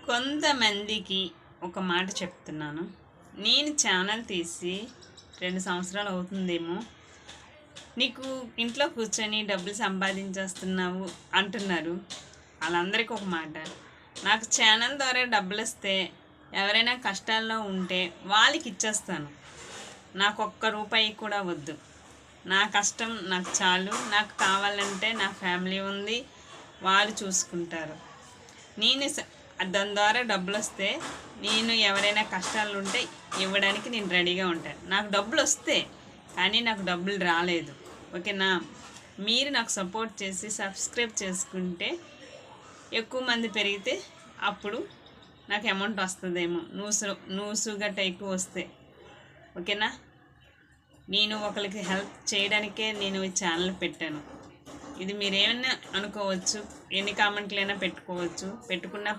కొంతమందికి ఒక మాట చెప్తున్నాను. నేను ఛానల్ తీసి 2 సంవత్సరాలు అవుతుందేమో. నీకు ఇంట్లో కూర్చొని డబ్బులు సంపాదించేస్తున్నావు అంటున్నారు. వాళ్ళందరికీ ఒక మాట, నాకు ఛానల్ ద్వారా డబ్బులు వస్తే ఎవరైనా కష్టాల్లో ఉంటే వాళ్ళకి ఇచ్చేస్తాను. నాకు ఒక్క రూపాయి కూడా వద్దు. నా కష్టం నాకు చాలు. నాకు కావాలంటే నా ఫ్యామిలీ ఉంది, వాళ్ళు చూసుకుంటారు. నేను దాని ద్వారా డబ్బులు వస్తే నేను ఎవరైనా కష్టాలు ఉంటే ఇవ్వడానికి నేను రెడీగా ఉంటాను. నాకు డబ్బులు వస్తే కానీ నాకు డబ్బులు రాలేదు. ఓకేనా? మీరు నాకు సపోర్ట్ చేసి సబ్స్క్రైబ్ చేసుకుంటే ఎక్కువ మంది పెరిగితే అప్పుడు నాకు అమౌంట్ వస్తుందేమో, నూసు గట్ట ఎక్కువ వస్తే. ఓకేనా? నేను ఒకరికి హెల్ప్ చేయడానికే నేను ఈ ఛానల్ పెట్టాను. ఇది మీరేమైనా అనుకోవచ్చు, ఎన్ని కామెంట్లైనా పెట్టుకోవచ్చు. పెట్టుకున్న